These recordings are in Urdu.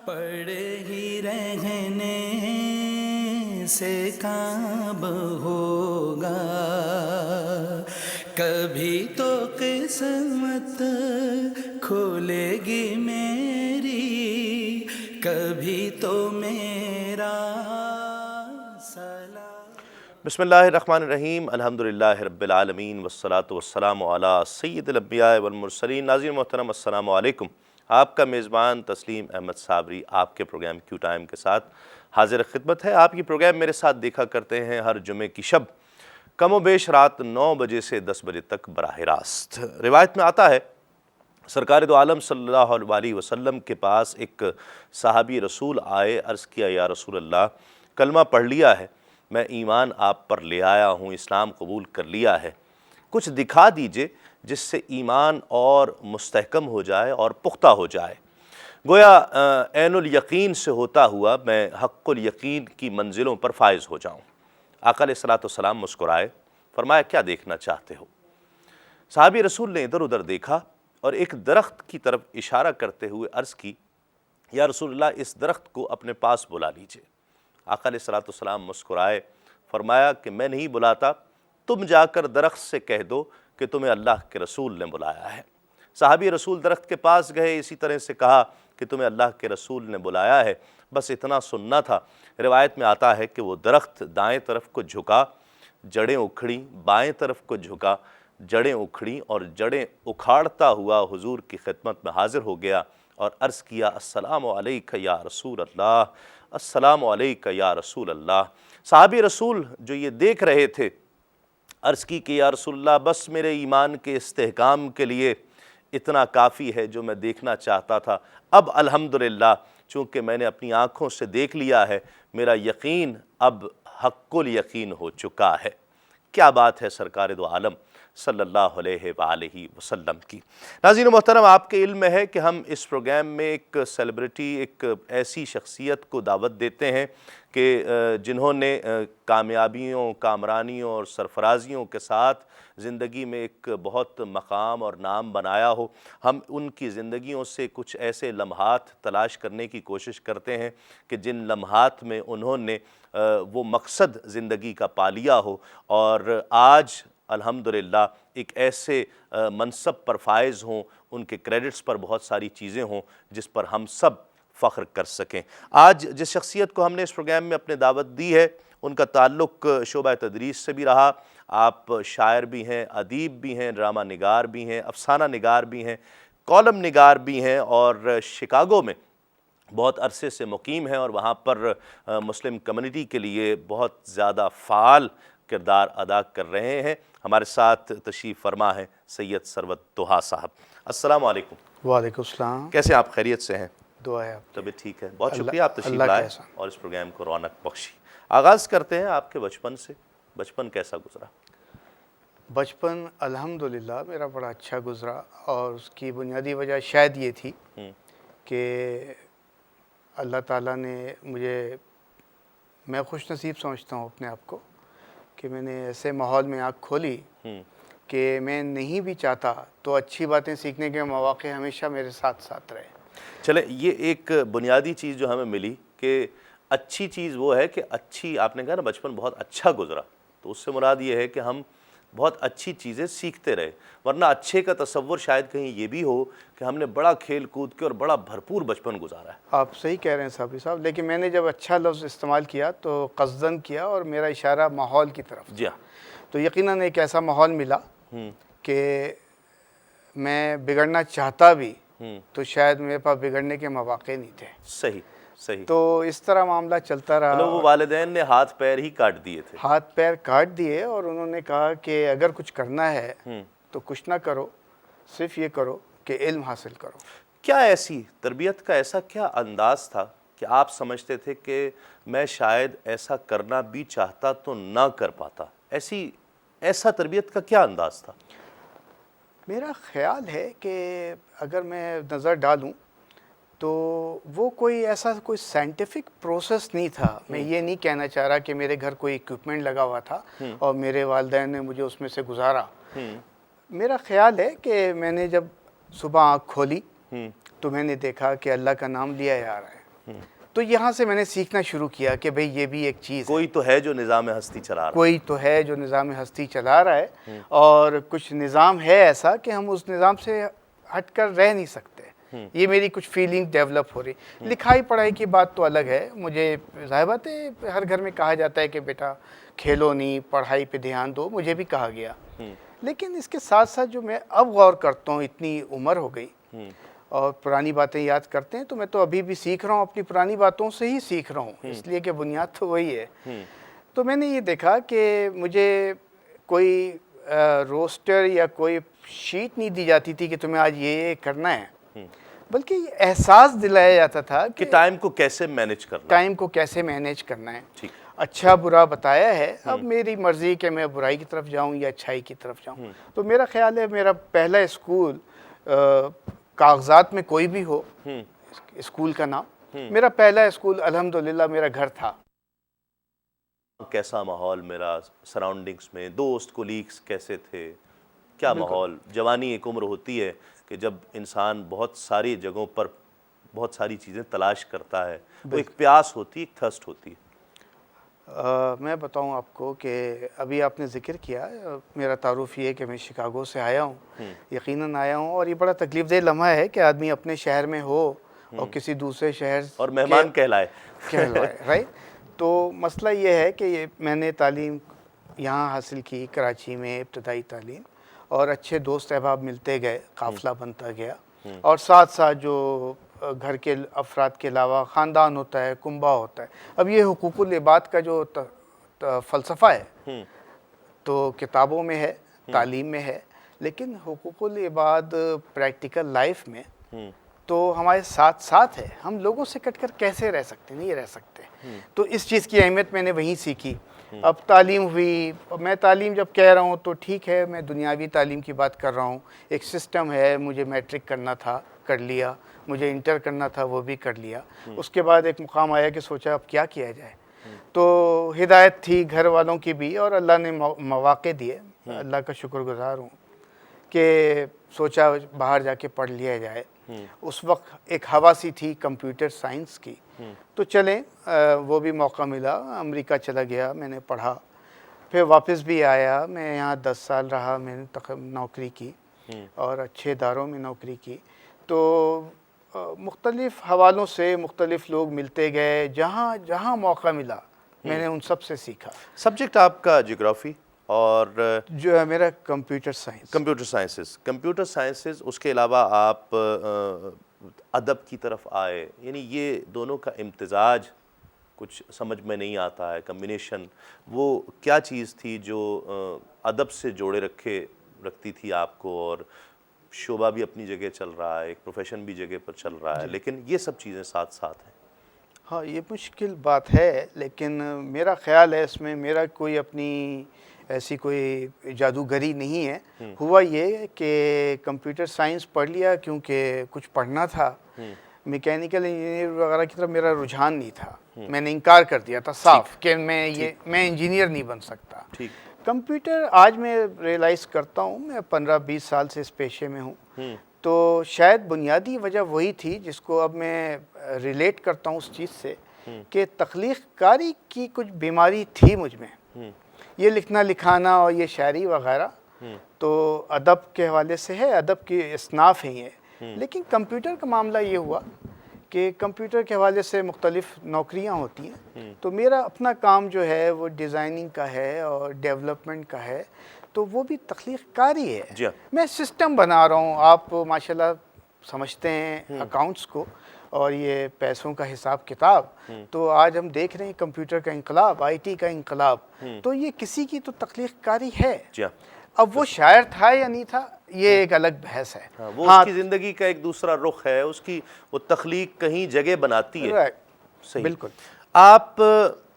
پڑے ہی رہنے سے کام ہوگا، کبھی تو قسمت کھولے گی میری، کبھی تو میرا سلام۔ بسم اللہ الرحمن الرحیم، الحمدللہ رب العالمین والصلاة والسلام علی سید الانبیاء والمرسلین۔ ناظرین محترم السلام علیکم۔ آپ کا میزبان تسلیم احمد صابری آپ کے پروگرام کیو ٹائم کے ساتھ حاضر خدمت ہے۔ آپ یہ پروگرام میرے ساتھ دیکھا کرتے ہیں ہر جمعے کی شب کم و بیش رات 9 بجے سے 10 بجے تک براہ راست۔ روایت میں آتا ہے سرکار دو عالم صلی اللہ علیہ وسلم کے پاس ایک صحابی رسول آئے، عرض کیا یا رسول اللہ کلمہ پڑھ لیا ہے، میں ایمان آپ پر لے آیا ہوں، اسلام قبول کر لیا ہے، کچھ دکھا دیجئے جس سے ایمان اور مستحکم ہو جائے اور پختہ ہو جائے، گویا عین الیقین سے ہوتا ہوا میں حق الیقین کی منزلوں پر فائز ہو جاؤں۔ آقا علیہ السلام مسکرائے، فرمایا کیا دیکھنا چاہتے ہو؟ صحابی رسول نے ادھر ادھر دیکھا اور ایک درخت کی طرف اشارہ کرتے ہوئے عرض کی یا رسول اللہ اس درخت کو اپنے پاس بلا لیجئے۔ آقا علیہ السلام مسکرائے، فرمایا کہ میں نہیں بلاتا، تم جا کر درخت سے کہہ دو کہ تمہیں اللہ کے رسول نے بلایا ہے۔ صحابی رسول درخت کے پاس گئے، اسی طرح سے کہا کہ تمہیں اللہ کے رسول نے بلایا ہے، بس اتنا سننا تھا۔ روایت میں آتا ہے کہ وہ درخت دائیں طرف کو جھکا، جڑیں اکھڑیں، بائیں طرف کو جھکا، جڑیں اکھڑیں، اور جڑیں اکھاڑتا ہوا حضور کی خدمت میں حاضر ہو گیا اور عرض کیا السلام علیکہ یا رسول اللہ، السلام علیکہ یا رسول اللہ۔ صحابی رسول جو یہ دیکھ رہے تھے عرض کی کہ یا رسول اللہ بس میرے ایمان کے استحکام کے لیے اتنا کافی ہے جو میں دیکھنا چاہتا تھا، اب الحمدللہ چونکہ میں نے اپنی آنکھوں سے دیکھ لیا ہے، میرا یقین اب حق الیقین ہو چکا ہے۔ کیا بات ہے سرکار دو عالم صلی اللہ علیہ وآلہ وسلم کی۔ ناظرین محترم، آپ کے علم میں ہے کہ ہم اس پروگرام میں ایک سیلیبریٹی، ایک ایسی شخصیت کو دعوت دیتے ہیں کہ جنہوں نے کامیابیوں، کامرانیوں اور سرفرازیوں کے ساتھ زندگی میں ایک بہت مقام اور نام بنایا ہو۔ ہم ان کی زندگیوں سے کچھ ایسے لمحات تلاش کرنے کی کوشش کرتے ہیں کہ جن لمحات میں انہوں نے وہ مقصد زندگی کا پا لیا ہو اور آج الحمدللہ ایک ایسے منصب پر فائز ہوں، ان کے کریڈٹس پر بہت ساری چیزیں ہوں جس پر ہم سب فخر کر سکیں۔ آج جس شخصیت کو ہم نے اس پروگرام میں اپنے دعوت دی ہے ان کا تعلق شعبہ تدریس سے بھی رہا۔ آپ شاعر بھی ہیں، ادیب بھی ہیں، ڈرامہ نگار بھی ہیں، افسانہ نگار بھی ہیں، کالم نگار بھی ہیں، اور شکاگو میں بہت عرصے سے مقیم ہیں اور وہاں پر مسلم کمیونٹی کے لیے بہت زیادہ فعال کردار ادا کر رہے ہیں۔ ہمارے ساتھ تشریف فرما ہیں سید ثروت طہا صاحب۔ السلام علیکم۔ وعلیکم السلام۔ کیسے آپ؟ خیریت سے ہیں؟ دعا ہے آپ کی۔ طبیعت ٹھیک ہے؟ بہت شکریہ آپ تشریف اللہ لائے کا احسان۔ اور اس پروگرام کو رونق بخشی۔ آغاز کرتے ہیں آپ کے بچپن سے، بچپن کیسا گزرا؟ بچپن الحمدللہ میرا بڑا اچھا گزرا، اور اس کی بنیادی وجہ شاید یہ تھی کہ اللہ تعالیٰ نے میں خوش نصیب سمجھتا ہوں اپنے آپ کو کہ میں نے ایسے ماحول میں آنکھ کھولی کہ میں نہیں بھی چاہتا تو اچھی باتیں سیکھنے کے مواقع ہمیشہ میرے ساتھ ساتھ رہے۔ چلے، یہ ایک بنیادی چیز جو ہمیں ملی کہ اچھی چیز وہ ہے کہ آپ نے کہا نا بچپن بہت اچھا گزرا، تو اس سے مراد یہ ہے کہ ہم بہت اچھی چیزیں سیکھتے رہے، ورنہ اچھے کا تصور شاید کہیں یہ بھی ہو کہ ہم نے بڑا کھیل کود کے اور بڑا بھرپور بچپن گزارا ہے۔ آپ صحیح کہہ رہے ہیں صابری صاحب، لیکن میں نے جب اچھا لفظ استعمال کیا تو قصداً کیا، اور میرا اشارہ ماحول کی طرف جی ہاں۔ تو یقیناً ایک ایسا ماحول ملا کہ میں بگڑنا چاہتا بھی تو شاید میرے پاس بگڑنے کے مواقع نہیں تھے۔ صحیح صحیح۔ تو اس طرح معاملہ چلتا رہا۔ وہ والدین نے ہاتھ پیر ہی کاٹ دیے تھے؟ ہاتھ پیر کاٹ دیے، اور انہوں نے کہا کہ اگر کچھ کرنا ہے تو کچھ نہ کرو، صرف یہ کرو کہ علم حاصل کرو۔ کیا ایسی تربیت کا ایسا کیا انداز تھا کہ آپ سمجھتے تھے کہ میں شاید ایسا کرنا بھی چاہتا تو نہ کر پاتا؟ ایسا تربیت کا کیا انداز تھا؟ میرا خیال ہے کہ اگر میں نظر ڈالوں تو وہ کوئی سائنٹیفک پروسیس نہیں تھا۔ میں یہ نہیں کہنا چاہ رہا کہ میرے گھر کوئی اکوپمنٹ لگا ہوا تھا اور میرے والدین نے مجھے اس میں سے گزارا۔ میرا خیال ہے کہ میں نے جب صبح آنکھ کھولی تو میں نے دیکھا کہ اللہ کا نام لیا جا رہا ہے، تو یہاں سے میں نے سیکھنا شروع کیا کہ بھئی یہ بھی ایک چیز ہے، کوئی تو ہے جو نظام ہستی چلا رہا کوئی تو ہے جو نظام ہستی چلا رہا ہے، اور کچھ نظام ہے ایسا کہ ہم اس نظام سے ہٹ کر رہ نہیں سکتے. یہ میری کچھ فیلنگ ڈیولپ ہو رہی. لکھائی پڑھائی کی بات تو الگ ہے، مجھے ظاہر بات ہے ہر گھر میں کہا جاتا ہے کہ بیٹا کھیلو نہیں، پڑھائی پہ دھیان دو، مجھے بھی کہا گیا. لیکن اس کے ساتھ ساتھ جو میں اب غور کرتا ہوں، اتنی عمر ہو گئی اور پرانی باتیں یاد کرتے ہیں، تو میں تو ابھی بھی سیکھ رہا ہوں، اپنی پرانی باتوں سے ہی سیکھ رہا ہوں، اس لیے کہ بنیاد تو وہی ہے. تو میں نے یہ دیکھا کہ مجھے کوئی روسٹر یا کوئی شیٹ نہیں دی جاتی تھی کہ تمہیں آج یہ کرنا ہے، بلکہ یہ احساس دلایا جاتا تھا کہ کہ ٹائم کو کیسے مینیج کرنا. ٹائم کو کیسے مینیج کرنا ہے. ٹھیک. اچھا برا بتایا ہے، اب میری مرضی کہ میں برائی کی طرف جاؤں یا اچھائی کی طرف جاؤں. تو میرا خیال ہے میرا پہلا اسکول، کاغذات میں کوئی بھی ہو اسکول کا نام، میرا پہلا اسکول الحمدللہ میرا گھر تھا. کیسا ماحول میرا سراؤنڈنگس میں، دوست کولیگس کیسے تھے، کیا ماحول؟ جوانی ایک عمر ہوتی ہے کہ جب انسان بہت ساری جگہوں پر بہت ساری چیزیں تلاش کرتا ہے، وہ ایک پیاس ہوتی ہے، ایک تھرسٹ ہوتی ہے. میں بتاؤں آپ کو کہ ابھی آپ نے ذکر کیا، میرا تعارف یہ ہے کہ میں شکاگو سے آیا ہوں، یقیناً آیا ہوں، اور یہ بڑا تکلیف دہ لمحہ ہے کہ آدمی اپنے شہر میں ہو اور کسی دوسرے شہر اور مہمان کہلائے. رائٹ. تو مسئلہ یہ ہے کہ میں نے تعلیم یہاں حاصل کی کراچی میں، ابتدائی تعلیم، اور اچھے دوست احباب ملتے گئے، قافلہ بنتا گیا، اور ساتھ ساتھ جو گھر کے افراد کے علاوہ خاندان ہوتا ہے، کنبہ ہوتا ہے. اب یہ حقوق العباد کا جو فلسفہ ہے تو کتابوں میں ہے، تعلیم میں ہے، لیکن حقوق العباد پریکٹیکل لائف میں تو ہمارے ساتھ ساتھ ہے. ہم لوگوں سے کٹ کر کیسے رہ سکتے؟ نہیں رہ سکتے. تو اس چیز کی اہمیت میں نے وہیں سیکھی. اب تعلیم ہوئی، میں تعلیم جب کہہ رہا ہوں تو ٹھیک ہے، میں دنیاوی تعلیم کی بات کر رہا ہوں. ایک سسٹم ہے، مجھے میٹرک کرنا تھا، کر لیا، مجھے انٹر کرنا تھا، وہ بھی کر لیا. اس کے بعد ایک مقام آیا کہ سوچا اب کیا کیا جائے. تو ہدایت تھی گھر والوں کی بھی، اور اللہ نے مواقع دیے، اللہ کا شکر گزار ہوں کہ سوچا باہر جا کے پڑھ لیا جائے. اس وقت ایک ہوا سی تھی کمپیوٹر سائنس کی، تو چلیں وہ بھی موقع ملا. امریکہ چلا گیا، میں نے پڑھا، پھر واپس بھی آیا. میں یہاں 10 سال رہا، میں نے نوکری کی اور اچھے اداروں میں نوکری کی. تو مختلف حوالوں سے مختلف لوگ ملتے گئے، جہاں جہاں موقع ملا میں نے ان سب سے سیکھا. سبجیکٹ آپ کا جغرافی اور جو ہے میرا کمپیوٹر سائنس. کمپیوٹر سائنسز، اس کے علاوہ آپ ادب کی طرف آئے، یعنی یہ دونوں کا امتزاج کچھ سمجھ میں نہیں آتا ہے. کمبینیشن وہ کیا چیز تھی جو ادب سے جوڑے رکھتی تھی آپ کو، اور شعبہ بھی اپنی جگہ چل رہا ہے، ایک پروفیشن بھی جگہ پر چل رہا ہے، لیکن یہ سب چیزیں ساتھ ساتھ ہیں. ہاں یہ مشکل بات ہے، لیکن میرا خیال ہے اس میں میرا کوئی اپنی ایسی کوئی جادوگری نہیں ہے. ہوا یہ کہ کمپیوٹر سائنس پڑھ لیا کیونکہ کچھ پڑھنا تھا. میکینیکل انجینئر وغیرہ کی طرف میرا رجحان نہیں تھا. میں نے انکار کر دیا تھا صاف کہ میں انجینئر نہیں بن سکتا. کمپیوٹر آج میں ریئلائز کرتا ہوں، میں 15-20 سال سے اس پیشے میں ہوں، تو شاید بنیادی وجہ وہی تھی جس کو اب میں ریلیٹ کرتا ہوں اس چیز سے، کہ تخلیق کاری کی کچھ بیماری تھی مجھ میں. یہ لکھنا لکھانا اور یہ شاعری وغیرہ تو ادب کے حوالے سے ہے، ادب کی اصناف ہیں یہ. لیکن کمپیوٹر کا معاملہ یہ ہوا کہ کمپیوٹر کے حوالے سے مختلف نوکریاں ہوتی ہیں، تو میرا اپنا کام جو ہے وہ ڈیزائننگ کا ہے اور ڈیولپمنٹ کا ہے، تو وہ بھی تخلیق کاری ہے. میں سسٹم بنا رہا ہوں. آپ ماشاءاللہ سمجھتے ہیں اکاؤنٹس کو اور یہ پیسوں کا حساب کتاب، تو آج ہم دیکھ رہے ہیں کمپیوٹر کا انقلاب، آئی ٹی کا انقلاب، تو یہ کسی کی تو تخلیق کاری ہے. اب وہ شاعر تھا یا نہیں تھا، یہ ایک الگ بحث ہے. وہ اس کی زندگی کا ایک دوسرا رخ ہے، اس کی وہ تخلیق کہیں جگہ بناتی ہے. صحیح، بالکل. آپ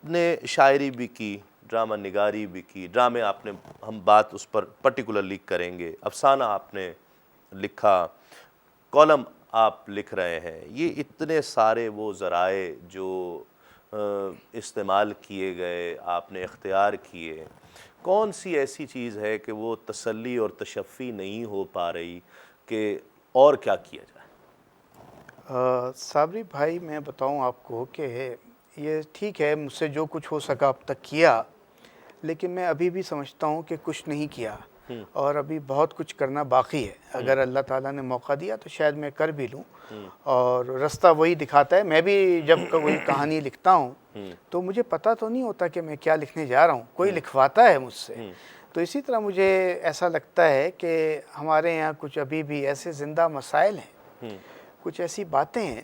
نے شاعری بھی کی، ڈرامہ نگاری بھی کی. ڈرامے آپ نے، ہم بات اس پر پرٹیکولرلی کریں گے. افسانہ آپ نے لکھا، کالم آپ لکھ رہے ہیں. یہ اتنے سارے وہ ذرائع جو استعمال کیے گئے، آپ نے اختیار کیے، کون سی ایسی چیز ہے کہ وہ تسلی اور تشفی نہیں ہو پا رہی کہ اور کیا کیا جائے؟ صابری بھائی میں بتاؤں آپ کو کہ یہ ٹھیک ہے، مجھ سے جو کچھ ہو سکا اب تک کیا، لیکن میں ابھی بھی سمجھتا ہوں کہ کچھ نہیں کیا اور ابھی بہت کچھ کرنا باقی ہے. اگر اللہ تعالیٰ نے موقع دیا تو شاید میں کر بھی لوں. اور رستہ وہی دکھاتا ہے. میں بھی جب کوئی کہانی لکھتا ہوں تو مجھے پتہ تو نہیں ہوتا کہ میں کیا لکھنے جا رہا ہوں، کوئی لکھواتا ہے مجھ سے. تو اسی طرح مجھے ایسا لگتا ہے کہ ہمارے یہاں کچھ ابھی بھی ایسے زندہ مسائل ہیں، کچھ ایسی باتیں ہیں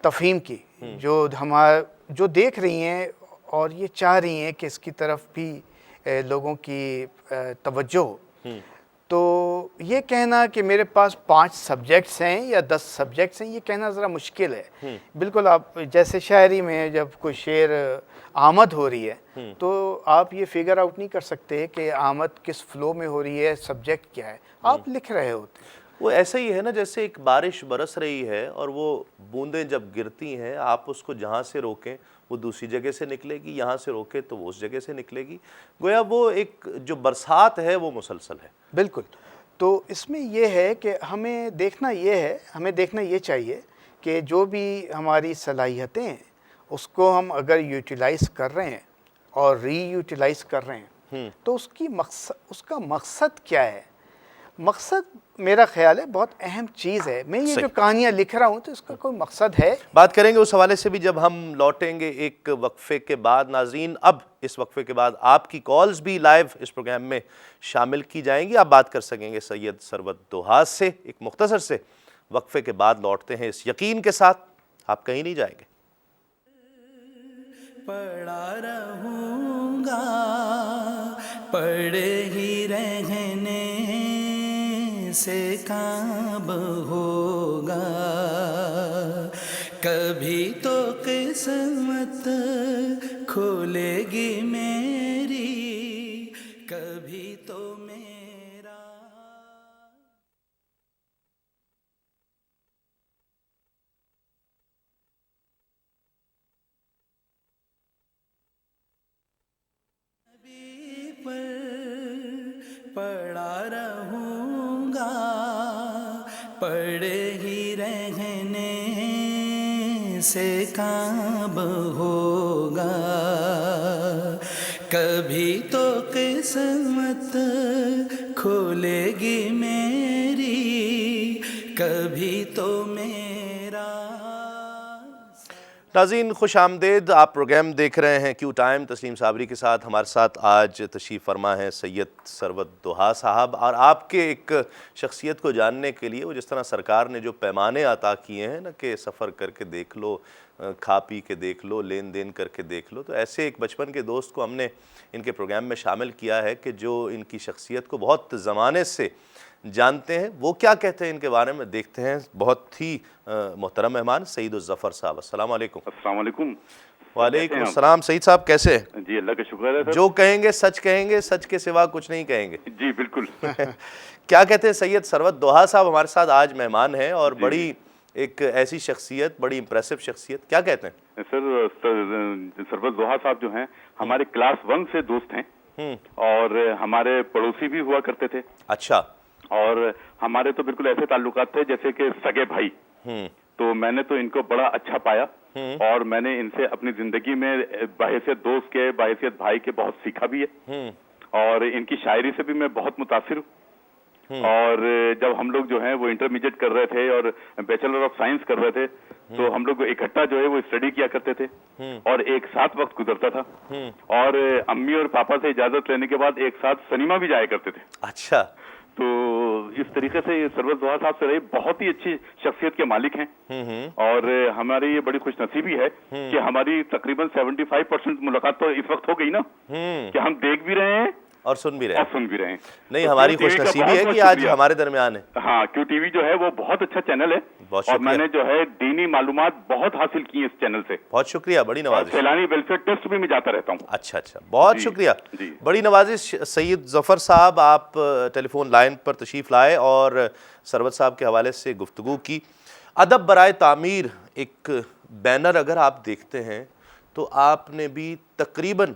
تفہیم کی جو دیکھ رہی ہیں اور یہ چاہ رہی ہیں کہ اس کی طرف بھی لوگوں کی توجہ ہو. تو یہ کہنا کہ میرے پاس 5 سبجیکٹس ہیں یا 10 سبجیکٹس ہیں، یہ کہنا ذرا مشکل ہے. بالکل آپ جیسے شاعری میں جب کوئی شعر آمد ہو رہی ہے تو آپ یہ فگر آؤٹ نہیں کر سکتے کہ آمد کس فلو میں ہو رہی ہے، سبجیکٹ کیا ہے. آپ لکھ رہے ہوتے ہیں. وہ ایسا ہی ہے نا جیسے ایک بارش برس رہی ہے اور وہ بوندیں جب گرتی ہیں، آپ اس کو جہاں سے روکیں وہ دوسری جگہ سے نکلے گی، یہاں سے روکے تو وہ اس جگہ سے نکلے گی. گویا وہ ایک جو برسات ہے وہ مسلسل ہے. بالکل. تو اس میں یہ ہے کہ ہمیں دیکھنا یہ چاہیے کہ جو بھی ہماری صلاحیتیں ہیں اس کو ہم اگر یوٹیلائز کر رہے ہیں اور ری یوٹیلائز کر رہے ہیں تو اس کا مقصد کیا ہے. مقصد میرا خیال ہے بہت اہم چیز ہے. میں یہ جو کہانیاں لکھ رہا ہوں تو اس کا کوئی مقصد ہے. بات کریں گے اس حوالے سے بھی جب ہم لوٹیں گے ایک وقفے کے بعد. ناظرین اب اس وقفے کے بعد آپ کی کالز بھی لائیو اس پروگرام میں شامل کی جائیں گی. آپ بات کر سکیں گے سید ثروت دہاس سے. ایک مختصر سے وقفے کے بعد لوٹتے ہیں اس یقین کے ساتھ آپ کہیں نہیں جائیں گے. پڑھا رہوں گا پڑھے ہی رہنے سے کام ہوگا. کبھی تو قسمت کھولے گی میری، کبھی تو میرا. پڑھا رہوں گا پڑھے ہی رہنے سے کام ہوگا. کبھی تو قسمت کھولے گی میری، کبھی تو میرا. ناظرین خوش آمدید. آپ پروگرام دیکھ رہے ہیں کیو ٹائم تسلیم صابری کے ساتھ. ہمارے ساتھ آج تشریف فرما ہے سید ثروت دہاس صاحب. اور آپ کے ایک شخصیت کو جاننے کے لیے وہ جس طرح سرکار نے جو پیمانے عطا کیے ہیں نا کہ سفر کر کے دیکھ لو، کھا پی کے دیکھ لو، لین دین کر کے دیکھ لو، تو ایسے ایک بچپن کے دوست کو ہم نے ان کے پروگرام میں شامل کیا ہے کہ جو ان کی شخصیت کو بہت زمانے سے جانتے ہیں. وہ کیا کہتے ہیں ان کے بارے میں دیکھتے ہیں. بہت ہی محترم مہمان سعید الظفر صاحب. السلام علیکم. السلام علیکم. وعلیکم السلام. سعید صاحب کیسے ہیں؟ جی اللہ کا شکر ہے. جو کہیں گے سچ کہیں گے، سچ کے سوا کچھ نہیں کہیں گے. جی بالکل. کیا کہتے ہیں سید ثروت دہاس صاحب ہمارے ساتھ آج مہمان ہیں اور بڑی ایک ایسی شخصیت، بڑی امپریسو شخصیت. کیا کہتے ہیں سر؟ ثروت دہاس صاحب جو ہیں ہمارے کلاس 1 سے دوست ہیں اور ہمارے پڑوسی بھی ہوا کرتے تھے. اچھا. اور ہمارے تو بالکل ایسے تعلقات تھے جیسے کہ سگے بھائی. تو میں نے تو ان کو بڑا اچھا پایا اور میں نے ان سے اپنی زندگی میں بحیثیت دوست کے، بحیثیت بھائی کے بہت سیکھا بھی ہے اور ان کی شاعری سے بھی میں بہت متاثر ہوں. اور جب ہم لوگ جو ہیں وہ انٹرمیڈیٹ کر رہے تھے اور بیچلر آف سائنس کر رہے تھے تو ہم لوگ اکٹھا جو ہے وہ اسٹڈی کیا کرتے تھے اور ایک ساتھ وقت گزرتا تھا اور امی اور پاپا سے اجازت لینے کے بعد ایک ساتھ سنیما بھی جایا کرتے تھے. اچھا. تو اس طریقے سے یہ ثروت دہاس صاحب سے رہے بہت ہی اچھی شخصیت کے مالک ہیں اور ہماری یہ بڑی خوش نصیبی ہے کہ ہماری تقریباً 75% ملاقات تو اس وقت ہو گئی نا کہ ہم دیکھ بھی رہے ہیں اور سن بھی رہے ہیں. نہیں تو ہماری کیو خوش ٹی وی کا نصیبی ہے بہت کہ بہت آج شکریہ. ہمارے درمیان ہے. ہاں کیو ٹی وی جو ہے وہ بہت اچھا چینل ہے بہت اور میں شکریہ. نے جو ہے دینی معلومات بہت حاصل کی اس چینل سے. بہت شکریہ. بڑی نوازش. سیلانی ویلفیئر ٹیسٹ بھی میں جاتا رہتا ہوں. اچھا اچھا. بہت شکریہ. بڑی نوازش. سید ظفر صاحب آپ ٹیلی فون لائن پر تشریف لائے اور ثروت صاحب کے حوالے سے گفتگو کی. ادب برائے تعمیر ایک بینر اگر آپ دیکھتے ہیں تو آپ نے بھی تقریباً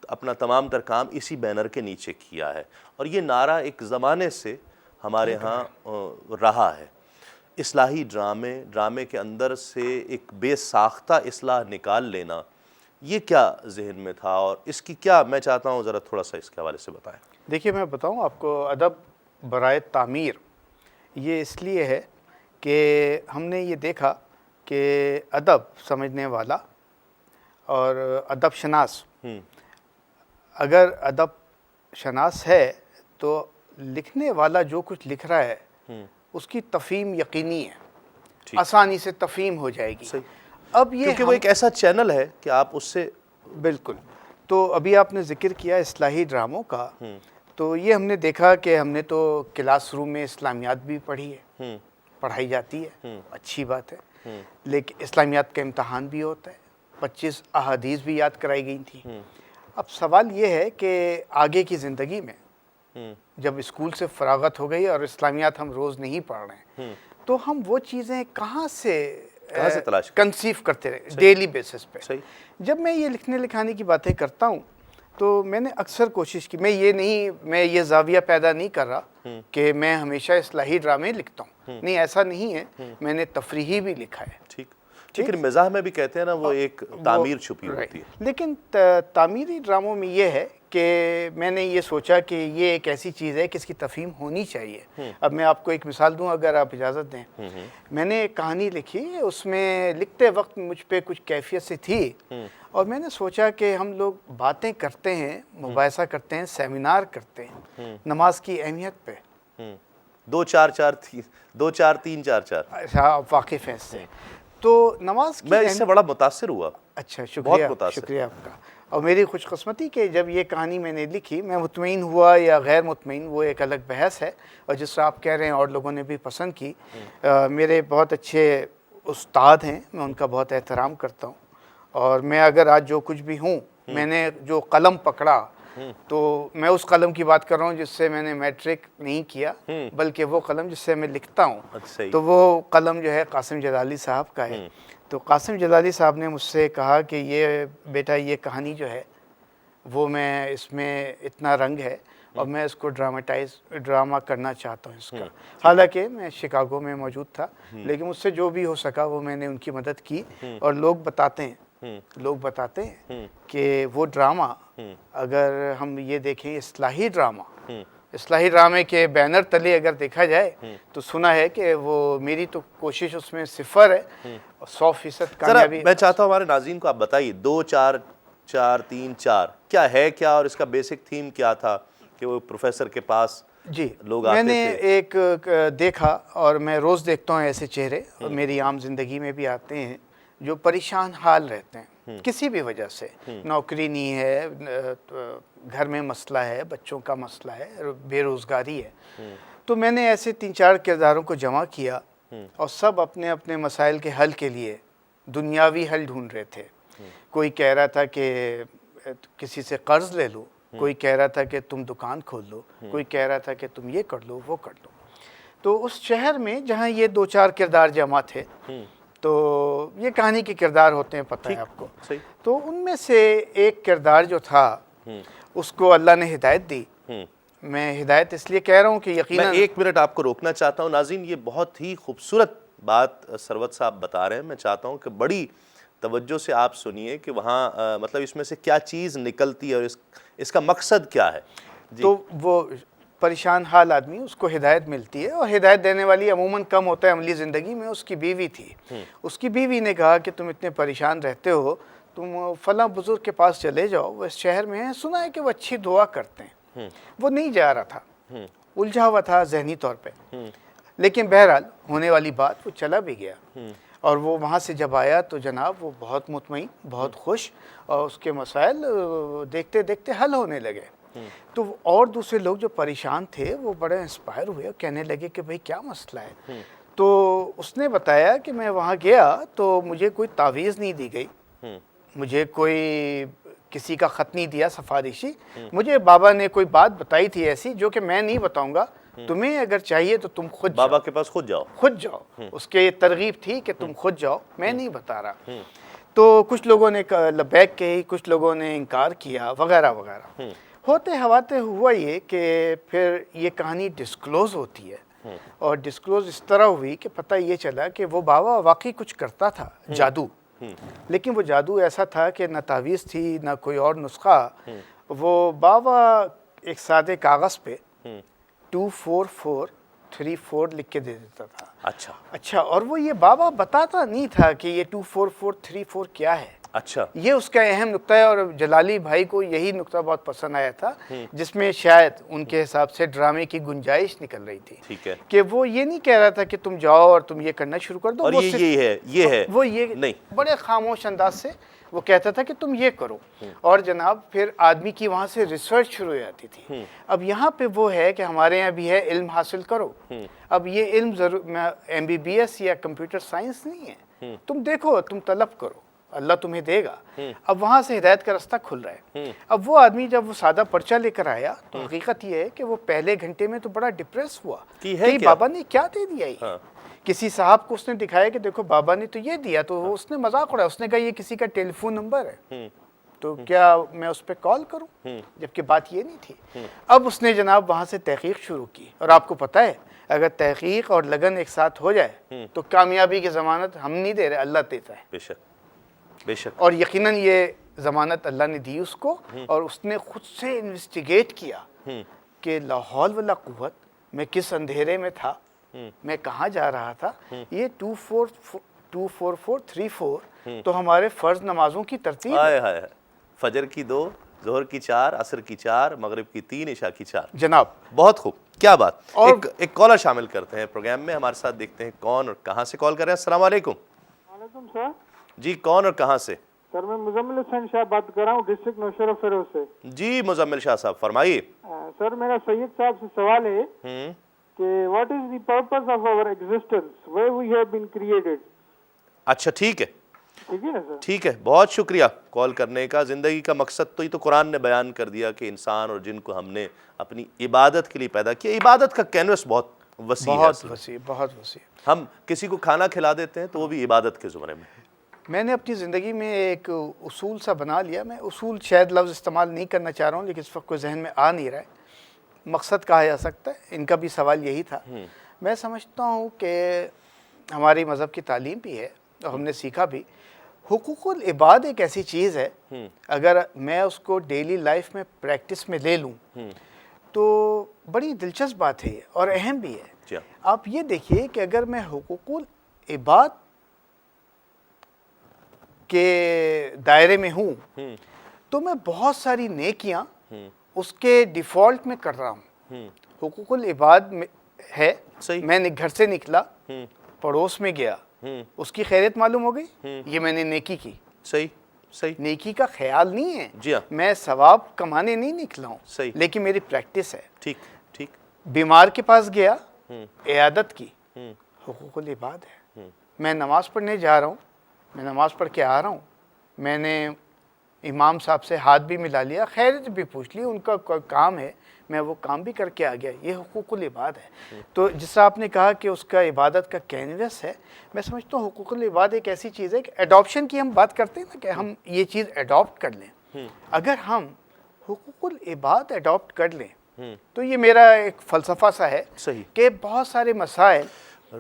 اپنا تمام تر کام اسی بینر کے نیچے کیا ہے اور یہ نعرہ ایک زمانے سے ہمارے ہاں رہا ہے. اصلاحی ڈرامے کے اندر سے ایک بے ساختہ اصلاح نکال لینا، یہ کیا ذہن میں تھا، اور اس کی کیا، میں چاہتا ہوں ذرا تھوڑا سا اس کے حوالے سے بتائیں۔ دیکھیے میں بتاؤں آپ کو، ادب برائے تعمیر یہ اس لیے ہے کہ ہم نے یہ دیکھا کہ ادب سمجھنے والا اور ادب شناس، اگر ادب شناس ہے تو لکھنے والا جو کچھ لکھ رہا ہے اس کی تفہیم یقینی ہے، آسانی سے تفہیم ہو جائے گی۔ اب یہ کیونکہ وہ ایک ایسا چینل ہے کہ آپ اس سے، بالکل، تو ابھی آپ نے ذکر کیا اصلاحی ڈراموں کا، تو یہ ہم نے دیکھا کہ ہم نے تو کلاس روم میں اسلامیات بھی پڑھی ہے، پڑھائی جاتی ہے، اچھی بات ہے، لیکن اسلامیات کا امتحان بھی ہوتا ہے، 25 احادیث بھی یاد کرائی گئی تھیں۔ اب سوال یہ ہے کہ آگے کی زندگی میں جب اسکول سے فراغت ہو گئی اور اسلامیات ہم روز نہیں پڑھ رہے ہیں، تو ہم وہ چیزیں کہاں سے تلاش کنسیو کرتے رہے ڈیلی بیسس پہ۔ جب میں یہ لکھنے لکھانے کی باتیں کرتا ہوں تو میں نے اکثر کوشش کی، میں یہ زاویہ پیدا نہیں کر رہا کہ میں ہمیشہ اصلاحی ڈرامے لکھتا ہوں، نہیں، ایسا نہیں ہے، میں نے تفریحی بھی لکھا ہے۔ ٹھیک، لیکن مزاح میں بھی کہتے ہیں نا وہ ایک تعمیر چھپی ہوتی ہے۔ لیکن تعمیری ڈراموں میں یہ ہے کہ میں نے یہ سوچا کہ یہ ایک ایسی چیز ہے کہ اس کی تفہیم ہونی چاہیے۔ اب میں آپ کو ایک مثال دوں اگر آپ اجازت دیں۔ میں نے ایک کہانی لکھی، اس میں لکھتے وقت مجھ پہ کچھ کیفیت سی تھی، اور میں نے سوچا کہ ہم لوگ باتیں کرتے ہیں، مباحثہ کرتے ہیں، سیمینار کرتے ہیں نماز کی اہمیت پہ، 2 4 4 2 4 3 4 4 آپ واقف ہیں اس سے، تو نماز کی میں اس سے بڑا متاثر ہوا۔ اچھا، شکریہ، شکریہ آپ کا۔ اور میری خوش قسمتی کہ جب یہ کہانی میں نے لکھی، میں مطمئن ہوا یا غیر مطمئن وہ ایک الگ بحث ہے، اور جس طرح آپ کہہ رہے ہیں اور لوگوں نے بھی پسند کی۔ میرے بہت اچھے استاد ہیں، میں ان کا بہت احترام کرتا ہوں، اور میں اگر آج جو کچھ بھی ہوں، میں نے جو قلم پکڑا تو میں اس قلم کی بات کر رہا ہوں جس سے میں نے میٹرک نہیں کیا، بلکہ وہ قلم جس سے میں لکھتا ہوں، تو وہ قلم جو ہے قاسم جلالی صاحب کا ہے۔ تو قاسم جلالی صاحب نے مجھ سے کہا کہ یہ بیٹا، یہ کہانی جو ہے وہ میں اس میں اتنا رنگ ہے اور میں اس کو ڈرامہ کرنا چاہتا ہوں اس کا۔ حالانکہ میں شکاگو میں موجود تھا، لیکن مجھ سے جو بھی ہو سکا وہ میں نے ان کی مدد کی، اور لوگ بتاتے ہیں کہ وہ ڈرامہ، اگر ہم یہ دیکھیں اصلاحی ڈرامے کے بینر تلے اگر دیکھا جائے تو سنا ہے کہ وہ میری تو کوشش اس میں 0 ہے، 100% کامیابی۔ میں چاہتا ہوں ہمارے ناظرین کو آپ بتائیے 2 4 4 3 4 کیا ہے، کیا، اور اس کا بیسک تھیم کیا تھا کہ وہ پروفیسر کے پاس جی لوگ آتے تھے؟ میں نے ایک دیکھا، اور میں روز دیکھتا ہوں ایسے چہرے، اور میری عام زندگی میں بھی آتے ہیں جو پریشان حال رہتے ہیں کسی بھی وجہ سے، نوکری نہیں ہے، گھر میں مسئلہ ہے، بچوں کا مسئلہ ہے، بے روزگاری ہے۔ تو میں نے ایسے 3 4 کرداروں کو جمع کیا، اور سب اپنے اپنے مسائل کے حل کے لیے دنیاوی حل ڈھونڈ رہے تھے۔ کوئی کہہ رہا تھا کہ کسی سے قرض لے لو، کوئی کہہ رہا تھا کہ تم دکان کھول لو، کوئی کہہ رہا تھا کہ تم یہ کر لو، وہ کر لو۔ تو اس شہر میں جہاں یہ 2 4 کردار جمع تھے، تو یہ کہانی کے کردار ہوتے ہیں، پتہ ہے آپ کو، تو ان میں سے ایک کردار جو تھا اس کو اللہ نے ہدایت دی۔ میں ہدایت اس لیے کہہ رہا ہوں کہ یقیناً، میں 1 منٹ آپ کو روکنا چاہتا ہوں۔ ناظرین، یہ بہت ہی خوبصورت بات سروت صاحب بتا رہے ہیں، میں چاہتا ہوں کہ بڑی توجہ سے آپ سنیے کہ وہاں مطلب اس میں سے کیا چیز نکلتی ہے اور اس کا مقصد کیا ہے۔ تو وہ پریشان حال آدمی، اس کو ہدایت ملتی ہے، اور ہدایت دینے والی عموماً کم ہوتا ہے عملی زندگی میں۔ اس کی بیوی تھی، اس کی بیوی نے کہا کہ تم اتنے پریشان رہتے ہو، تم فلاں بزرگ کے پاس چلے جاؤ، وہ اس شہر میں ہیں، سنا ہے کہ وہ اچھی دعا کرتے ہیں۔ وہ نہیں جا رہا تھا، الجھا ہوا تھا ذہنی طور پہ، لیکن بہرحال ہونے والی بات، وہ چلا بھی گیا، اور وہ وہاں سے جب آیا تو جناب وہ بہت مطمئن، بہت خوش، اور اس کے مسائل دیکھتے دیکھتے حل ہونے لگے۔ تو اور دوسرے لوگ جو پریشان تھے وہ بڑے انسپائر ہوئے، اور کہنے لگے کہ بھئی کیا مسئلہ ہے؟ تو اس نے بتایا کہ میں وہاں گیا تو مجھے کوئی تعویذ نہیں دی گئی، مجھے کوئی کسی کا خط نہیں دیا سفارشی، مجھے بابا نے کوئی بات بتائی تھی ایسی جو کہ میں نہیں بتاؤں گا، تمہیں اگر چاہیے تو تم خود بابا کے پاس خود جاؤ۔ اس کے ترغیب تھی کہ تم خود جاؤ، میں نہیں بتا رہا۔ تو کچھ لوگوں نے لبیک کہی، کچھ لوگوں نے انکار کیا، وغیرہ وغیرہ۔ ہوتے ہواتے ہوا یہ کہ پھر یہ کہانی ڈسکلوز ہوتی ہے، اور ڈسکلوز اس طرح ہوئی کہ پتہ یہ چلا کہ وہ بابا واقعی کچھ کرتا تھا، جادو، لیکن وہ جادو ایسا تھا کہ نہ تعویذ تھی نہ کوئی اور نسخہ. وہ بابا ایک سادے کاغذ پہ 24434 لکھ کے دے دیتا تھا. اچھا، اور وہ یہ بابا بتاتا نہیں تھا کہ یہ 24434 کیا ہے. اچھا، یہ اس کا اہم نقطہ ہے، اور جلالی بھائی کو یہی نقطہ بہت پسند آیا تھا، جس میں شاید ان کے حساب سے ڈرامے کی گنجائش نکل رہی تھی. ٹھیک ہے کہ وہ یہ نہیں کہہ رہا تھا کہ تم جاؤ اور تم یہ کرنا شروع کر دو، اور یہ ہے وہ یہ نہیں، بڑے خاموش انداز سے وہ کہتا تھا کہ تم یہ کرو. اور جناب پھر آدمی کی وہاں سے ریسرچ شروع ہو جاتی تھی. اب یہاں پہ وہ ہے کہ ہمارے یہاں بھی ہے علم حاصل کرو. اب یہ علم ضرور MBBS یا کمپیوٹر سائنس نہیں ہے، تم دیکھو، تم طلب کرو، اللہ تمہیں دے گا. اب وہاں سے ہدایت کا رستہ کھل رہا ہے. اب وہ آدمی جب وہ سادہ پرچہ لے کر آیا تو حقیقت یہ ہے کہ وہ پہلے گھنٹے میں تو بڑا ڈپریس ہوا کہ بابا نے کیا دے دیا. یہ کسی صاحب کو اس نے دکھایا کہ دیکھو بابا نے تو یہ دیا، تو اس نے مذاق اڑایا، اس نے کہا یہ کسی کا ٹیلی فون نمبر ہے تو کیا میں اس پہ کال کروں، جبکہ بات یہ نہیں تھی. اب اس نے جناب وہاں سے تحقیق شروع کی، اور آپ کو پتہ ہے اگر تحقیق اور لگن ایک ساتھ ہو جائے تو کامیابی کی ضمانت ہم نہیں دے رہے، اللہ دیتا ہے. بے شک. اور یقیناً یہ ضمانت اللہ نے دی اس کو، اور اس نے خود سے انویسٹیگیٹ کیا کہ لا حول ولا قوت، میں کس اندھیرے میں تھا، میں کہاں جا رہا تھا. یہ 24434 تو ہمارے فرض نمازوں کی ترتیب ہے. فجر کی 2، ظہر کی 4، عصر کی 4، مغرب کی 3، عشاء کی 4. جناب بہت خوب، کیا بات. ایک کالر شامل کرتے ہیں پروگرام میں ہمارے ساتھ، دیکھتے ہیں کون اور کہاں سے کال کر رہے ہیں. السلام علیکم. وعلیکم سر. جی کون اور کہاں سے؟ سر میں مزمل حسین شاہ بات کر رہا ہوں، ڈسٹرکٹ نوشہرہ فیروز سے. جی مزمل شاہ صاحب فرمائیے. سر میرا سید صاحب سے سوال ہے کہ what is the purpose of our existence, way we have been created. اچھا ٹھیک ہے، ٹھیک ہے نا سر. ٹھیک ہے، بہت شکریہ کال کرنے کا. زندگی کا مقصد تو یہ تو قرآن نے بیان کر دیا کہ انسان اور جن کو ہم نے اپنی عبادت کے لیے پیدا کیا. عبادت کا کینوس بہت وسیع ہے، بہت وسیع. ہم کسی کو کھانا کھلا دیتے ہیں تو وہ بھی عبادت کے زمرے میں. میں نے اپنی زندگی میں ایک اصول سا بنا لیا. میں اصول شاید لفظ استعمال نہیں کرنا چاہ رہا ہوں، لیکن اس وقت کوئی ذہن میں آ نہیں رہا ہے. مقصد کہا جا سکتا ہے، ان کا بھی سوال یہی تھا. میں سمجھتا ہوں کہ ہماری مذہب کی تعلیم بھی ہے اور ہم نے سیکھا بھی، حقوق العباد ایک ایسی چیز ہے، اگر میں اس کو ڈیلی لائف میں پریکٹس میں لے لوں تو بڑی دلچسپ بات ہے اور اہم بھی ہے. آپ یہ دیکھیے کہ اگر میں حقوق العباد کے دائرے میں ہوں تو میں بہت ساری نیکیاں اس کے ڈیفالٹ میں کر رہا ہوں. حقوق العباد ہے، میں نے گھر سے نکلا، پڑوس میں گیا، اس کی خیریت معلوم ہو گئی، یہ میں نے نیکی کی. صحیح. نیکی کا خیال نہیں ہے، جی ہاں، میں ثواب کمانے نہیں نکلا ہوں، صحیح، لیکن میری پریکٹس ہے. ٹھیک. بیمار کے پاس گیا، عیادت کی، حقوق العباد ہے. میں نماز پڑھنے جا رہا ہوں، میں نماز پڑھ کے آ رہا ہوں، میں نے امام صاحب سے ہاتھ بھی ملا لیا، خیریت بھی پوچھ لی، ان کا کوئی کام ہے، میں وہ کام بھی کر کے آ گیا. یہ حقوق العباد ہے. تو جس طرح آپ نے کہا کہ اس کا عبادت کا کینوس ہے، میں سمجھتا ہوں حقوق العباد ایک ایسی چیز ہے کہ ایڈاپشن کی ہم بات کرتے ہیں نا کہ ہم یہ چیز ایڈاپٹ کر لیں. اگر ہم حقوق العباد ایڈاپٹ کر لیں تو یہ میرا ایک فلسفہ سا ہے کہ بہت سارے مسائل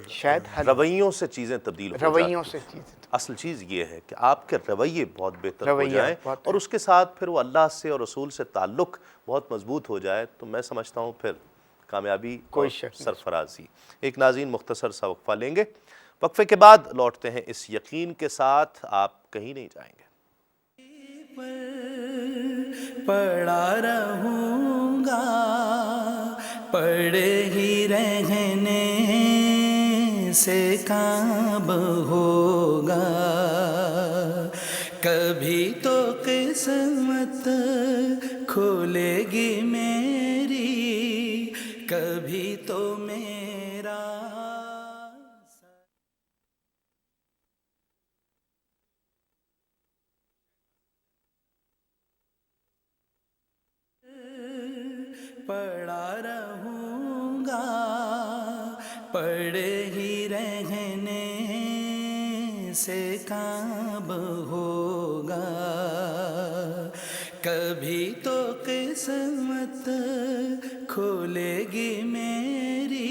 شاید رویوں سے چیزیں تبدیل ہو جاتی ہیں. رویوں سے چیزیں، اصل چیز یہ ہے کہ آپ کے رویے بہت بہتر ہو جائیں اور اس کے ساتھ پھر وہ اللہ سے اور رسول سے تعلق بہت مضبوط ہو جائے تو میں سمجھتا ہوں پھر کامیابی اور سرفرازی. ایک ناظرین مختصر سا وقفہ لیں گے، وقفے کے بعد لوٹتے ہیں اس یقین کے ساتھ آپ کہیں نہیں جائیں گے. پڑا رہوں گا، پڑے ہی رہنے سے کام ہوگا، کبھی تو قسمت کھولے گی میری، کبھی تو میرا پڑا رہوں گا، پڑے ہی رہنے سے کام ہوگا، کبھی تو قسمت کھولے گی میری،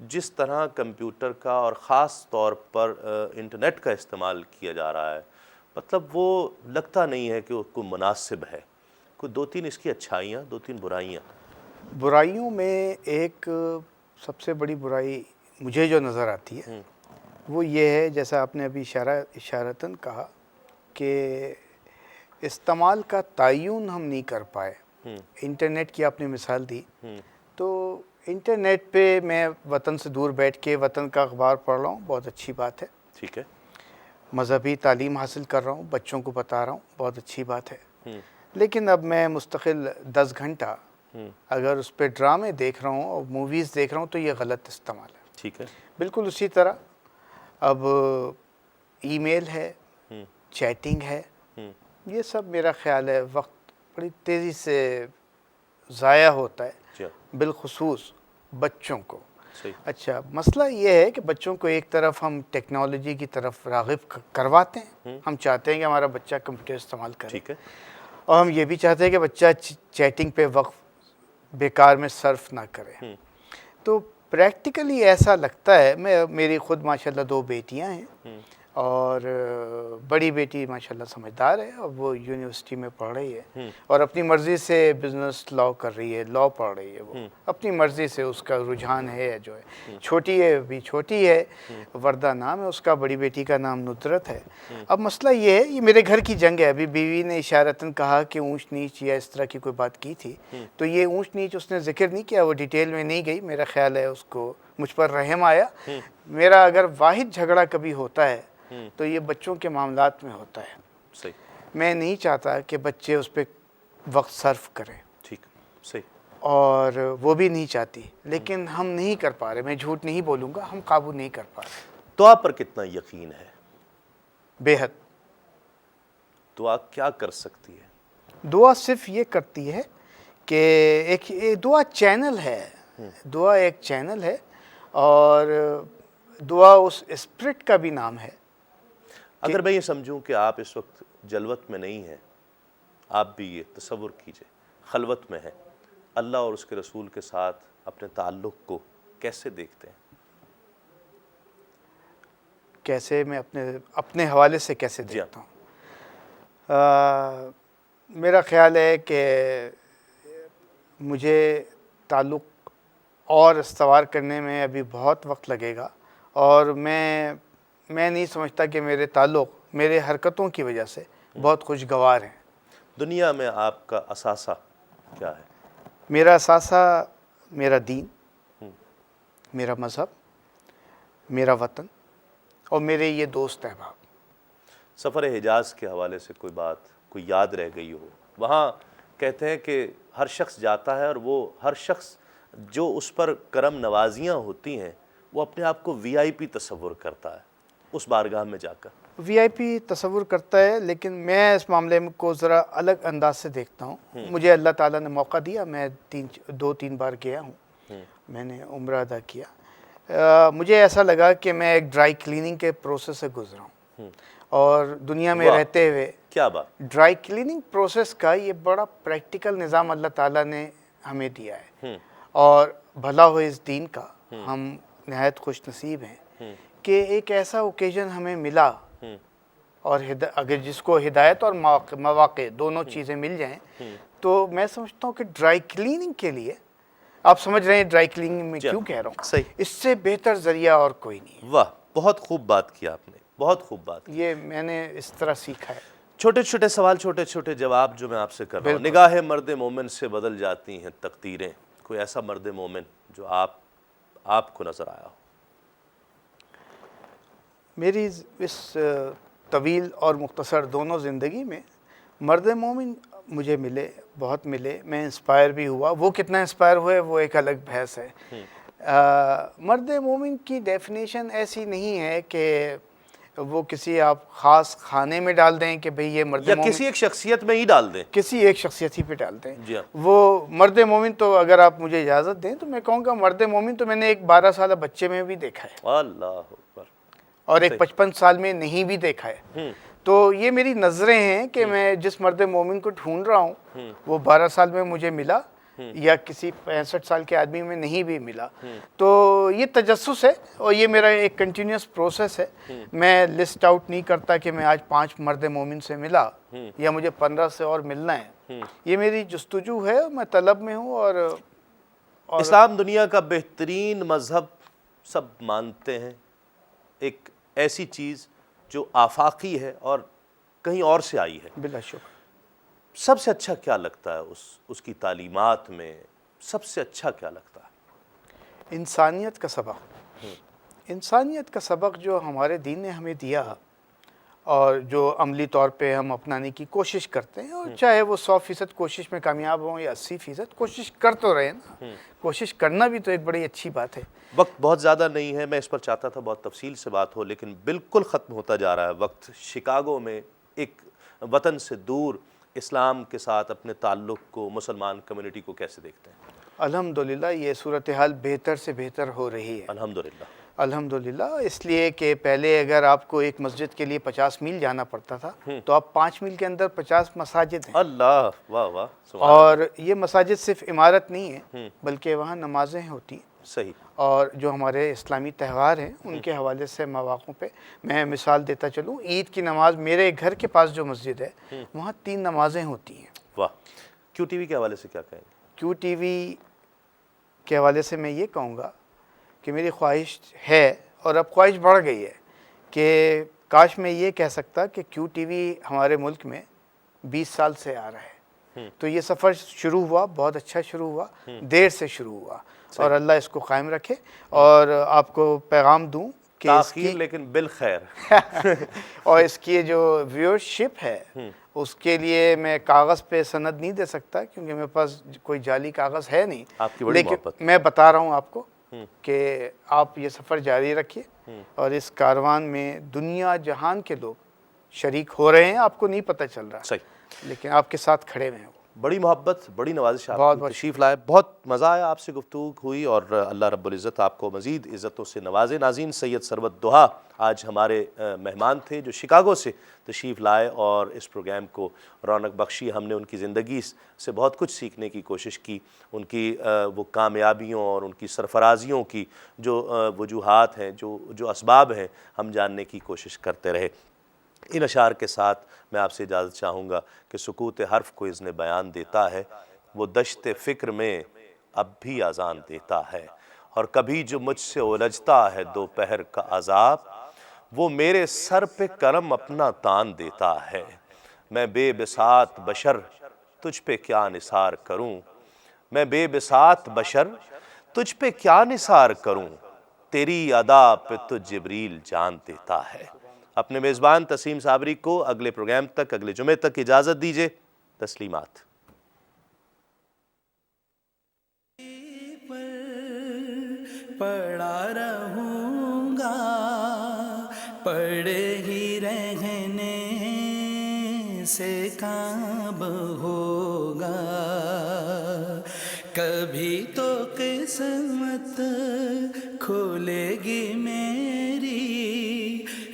جس طرح کمپیوٹر کا اور خاص طور پر انٹرنیٹ کا استعمال کیا جا رہا ہے، مطلب وہ لگتا نہیں ہے کہ وہ کوئی مناسب ہے. کوئی 2-3 اس کی اچھائیاں، 2-3 برائیاں. برائیوں میں ایک سب سے بڑی برائی مجھے جو نظر آتی ہے وہ یہ ہے، جیسا آپ نے ابھی اشارتاً کہا کہ استعمال کا تعین ہم نہیں کر پائے. انٹرنیٹ کی آپ نے مثال دی، تو انٹرنیٹ پہ میں وطن سے دور بیٹھ کے وطن کا اخبار پڑھ رہا ہوں، بہت اچھی بات ہے. ٹھیک ہے. مذہبی تعلیم حاصل کر رہا ہوں، بچوں کو بتا رہا ہوں، بہت اچھی بات ہے. لیکن اب میں مستقل 10 گھنٹہ اگر اس پہ ڈرامے دیکھ رہا ہوں اور موویز دیکھ رہا ہوں تو یہ غلط استعمال ہے. ٹھیک ہے. بالکل اسی طرح اب ای میل ہے، چیٹنگ ہے، یہ سب میرا خیال ہے وقت بڑی تیزی سے ضائع ہوتا ہے، بالخصوص بچوں کو. صحیح. اچھا، مسئلہ یہ ہے کہ بچوں کو ایک طرف ہم ٹیکنالوجی کی طرف راغب کرواتے ہیں، ہم چاہتے ہیں کہ ہمارا بچہ کمپیوٹر استعمال کرے. ٹھیک ہے. اور ہم یہ بھی چاہتے ہیں کہ بچہ چیٹنگ پہ وقت بیکار میں صرف نہ کرے. تو پریکٹیکلی ایسا لگتا ہے، میری خود ماشاءاللہ 2 بیٹیاں ہیں، اور بڑی بیٹی ماشاءاللہ سمجھدار ہے، اور وہ یونیورسٹی میں پڑھ رہی ہے اور اپنی مرضی سے بزنس لاء کر رہی ہے، لاء پڑھ رہی ہے. وہ اپنی مرضی سے اس کا رجحان ہے جو ہے. چھوٹی ہے، ابھی چھوٹی ہے، وردہ نام ہے اس کا، بڑی بیٹی کا نام نصرت ہے. اب مسئلہ یہ ہے، یہ میرے گھر کی جنگ ہے. ابھی بیوی نے اشارتاً کہا کہ اونچ نیچ یا اس طرح کی کوئی بات کی تھی، تو یہ اونچ نیچ اس نے ذکر نہیں کیا، وہ ڈیٹیل میں نہیں گئی. میرا خیال ہے اس کو مجھ پر رحم آیا. میرا اگر واحد جھگڑا کبھی ہوتا ہے تو یہ بچوں کے معاملات میں ہوتا ہے. صحیح. میں نہیں چاہتا کہ بچے اس پہ وقت صرف کریں. ٹھیک. صحیح. اور وہ بھی نہیں چاہتی، لیکن ہم نہیں کر پا رہے. میں جھوٹ نہیں بولوں گا، ہم قابو نہیں کر پا رہے. دعا پر کتنا یقین ہے؟ بے حد. دعا کیا کر سکتی ہے؟ دعا صرف یہ کرتی ہے کہ ایک دعا چینل ہے. دعا ایک چینل ہے، اور دعا اس اسپرٹ کا بھی نام ہے. اگر میں یہ سمجھوں کہ آپ اس وقت جلوت میں نہیں ہیں، آپ بھی یہ تصور کیجئے خلوت میں ہیں، اللہ اور اس کے رسول کے ساتھ اپنے تعلق کو کیسے دیکھتے ہیں؟ کیسے میں اپنے حوالے سے کیسے دیکھتا ہوں؟ میرا خیال ہے کہ مجھے تعلق اور استوار کرنے میں ابھی بہت وقت لگے گا، اور میں نہیں سمجھتا کہ میرے تعلق میرے حرکتوں کی وجہ سے بہت خوشگوار ہیں. دنیا میں آپ کا اثاثہ کیا ہے؟ میرا اثاثہ میرا دین، میرا مذہب، میرا وطن، اور میرے یہ دوست احباب. سفر حجاز کے حوالے سے کوئی بات، کوئی یاد رہ گئی ہو؟ وہاں کہتے ہیں کہ ہر شخص جاتا ہے، اور وہ ہر شخص جو اس پر کرم نوازیاں ہوتی ہیں وہ اپنے آپ کو وی آئی پی تصور کرتا ہے اس بارگاہ میں جا کر. وی آئی پی تصور کرتا ہے، لیکن میں اس معاملے کو ذرا الگ انداز سے دیکھتا ہوں. مجھے اللہ تعالیٰ نے موقع دیا، میں 2-3 بار گیا ہوں، میں نے عمرہ ادا کیا. مجھے ایسا لگا کہ میں ایک ڈرائی کلیننگ کے پروسیس سے گزرا ہوں، اور دنیا میں رہتے ہوئے کیا بات. ڈرائی کلیننگ پروسیس کا یہ بڑا پریکٹیکل نظام اللہ تعالیٰ نے ہمیں دیا ہے، اور بھلا ہو اس دین کا. ہم نہایت خوش نصیب ہیں کہ ایک ایسا اوکیزن ہمیں ملا، اور اگر جس کو ہدایت اور مواقع دونوں چیزیں مل جائیں تو میں سمجھتا ہوں کہ ڈرائی کلیننگ کے لیے، آپ سمجھ رہے ہیں ڈرائی کلیننگ میں کیوں کہہ رہا ہوں، صحیح، اس سے بہتر ذریعہ اور کوئی نہیں ہے. واہ، بہت خوب بات کی آپ نے، بہت خوب بات. یہ میں نے اس طرح سیکھا ہے. چھوٹے چھوٹے سوال، چھوٹے چھوٹے جواب جو میں آپ سے کر رہا ہوں. نگاہ مرد مومن سے بدل جاتی ہیں تقدیریں. کوئی ایسا مرد مومن جو آپ کو نظر آیا ہو؟ میری اس طویل اور مختصر دونوں زندگی میں مرد مومن مجھے ملے، بہت ملے. میں انسپائر بھی ہوا. وہ کتنا انسپائر ہوئے وہ ایک الگ بحث ہے. مرد مومن کی ڈیفینیشن ایسی نہیں ہے کہ وہ کسی آپ خاص خانے میں ڈال دیں کہ بھئی یہ مرد مومن، یا کسی ایک شخصیت میں ہی ڈال دیں، کسی ایک شخصیت ہی پہ ڈال دیں. جی ہاں. وہ مرد مومن تو اگر آپ مجھے اجازت دیں تو میں کہوں گا مرد مومن تو میں نے ایک 12 سالہ بچے میں بھی دیکھا ہے، اللہ اکبر، اور ایک 55 سال میں نہیں بھی دیکھا ہے. تو یہ میری نظریں ہیں کہ میں جس مرد مومن کو ڈھونڈ رہا ہوں وہ 12 سال میں مجھے ملا، یا کسی 65 سال کے آدمی میں نہیں بھی ملا. تو یہ تجسس ہے اور یہ میرا ایک کنٹینیوس پروسیس ہے. میں لسٹ آؤٹ نہیں کرتا کہ میں آج 5 مرد مومن سے ملا یا مجھے 15 سے اور ملنا ہے. یہ میری جستجو ہے, میں طلب میں ہوں. اور اسلام دنیا کا بہترین مذہب سب مانتے ہیں, ایک ایسی چیز جو آفاقی ہے اور کہیں اور سے آئی ہے. بلا شکر. سب سے اچھا کیا لگتا ہے اس کی تعلیمات میں؟ سب سے اچھا کیا لگتا ہے؟ انسانیت کا سبق. انسانیت کا سبق جو ہمارے دین نے ہمیں دیا اور جو عملی طور پہ ہم اپنانے کی کوشش کرتے ہیں, اور چاہے وہ 100% کوشش میں کامیاب ہوں یا 80% کوشش کر تو رہے نا. کوشش کرنا بھی تو ایک بڑی اچھی بات ہے. وقت بہت زیادہ نہیں ہے, میں اس پر چاہتا تھا بہت تفصیل سے بات ہو, لیکن بالکل ختم ہوتا جا رہا ہے وقت. شکاگو میں ایک وطن سے دور اسلام کے ساتھ اپنے تعلق کو, مسلمان کمیونٹی کو کیسے دیکھتے ہیں؟ الحمدللہ یہ صورتحال بہتر سے بہتر ہو رہی ہے. الحمدللہ. الحمدللہ. اس لیے کہ پہلے اگر آپ کو ایک مسجد کے لیے 50 میل جانا پڑتا تھا, تو اب 5 میل کے اندر 50 مساجد ہیں. اللہ, واہ واہ. اور یہ مساجد صرف عمارت نہیں ہے, بلکہ وہاں نمازیں ہوتی ہیں. صحیح. اور جو ہمارے اسلامی تہوار ہیں ان کے حوالے سے مواقع پہ میں مثال دیتا چلوں, عید کی نماز میرے گھر کے پاس جو مسجد ہے وہاں 3 نمازیں ہوتی ہیں. واہ. کیو ٹی وی کے حوالے سے کیا کہیں گے؟ کیو ٹی وی کے حوالے سے میں یہ کہوں گا کہ میری خواہش ہے, اور اب خواہش بڑھ گئی ہے, کہ کاش میں یہ کہہ سکتا کہ کیو ٹی وی ہمارے ملک میں 20 سال سے آ رہا ہے. تو یہ سفر شروع ہوا, بہت اچھا شروع ہوا, دیر سے شروع ہوا, اور اللہ اس کو قائم رکھے. اور آپ کو پیغام دوں کہ تاخیر لیکن بالخیر. اور اس کی جو ویورشپ ہے اس کے لیے میں کاغذ پہ سند نہیں دے سکتا, کیونکہ میرے پاس کوئی جعلی کاغذ ہے نہیں. آپ کی بڑی محبت. لیکن میں بتا رہا ہوں آپ کو کہ آپ یہ سفر جاری رکھیے, اور اس کاروان میں دنیا جہان کے لوگ شریک ہو رہے ہیں. آپ کو نہیں پتہ چل رہا, صحیح, لیکن آپ کے ساتھ کھڑے ہوئے ہیں. بڑی محبت, بڑی نوازش آپ بہت کی. بہت تشریف لائے, بہت مزہ آیا آپ سے گفتگو ہوئی, اور اللہ رب العزت آپ کو مزید عزتوں سے نوازے. ناظرین, سید ثروت دوحہ آج ہمارے مہمان تھے جو شکاگو سے تشریف لائے اور اس پروگرام کو رونق بخشی. ہم نے ان کی زندگی سے بہت کچھ سیکھنے کی کوشش کی, ان کی وہ کامیابیوں اور ان کی سرفرازیوں کی جو وجوہات ہیں, جو اسباب ہیں, ہم جاننے کی کوشش کرتے رہے. ان اشعار کے ساتھ میں آپ سے اجازت چاہوں گا کہ سکوت حرف کو اذن بیان دیتا ہے, وہ دشت فکر میں اب بھی اذان دیتا ہے, اور کبھی جو مجھ سے الجھتا ہے دوپہر کا عذاب, وہ میرے سر پہ کرم اپنا تان دیتا ہے. میں بے بساط بشر تجھ پہ کیا نثار کروں, میں بے بساط بشر تجھ پہ کیا نثار کروں, تیری ادا پہ تو جبریل جان دیتا ہے. اپنے میزبان تسلیم صابری کو اگلے پروگرام تک, اگلے جمعے تک اجازت دیجیے. تسلیمات. پڑا رہوں گا, پڑے ہی رہنے سے کام ہوگا, کبھی تو قسمت کھولے گی میری,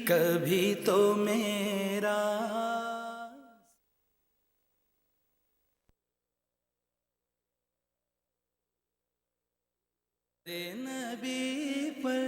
کبھی تو میرا نبی پر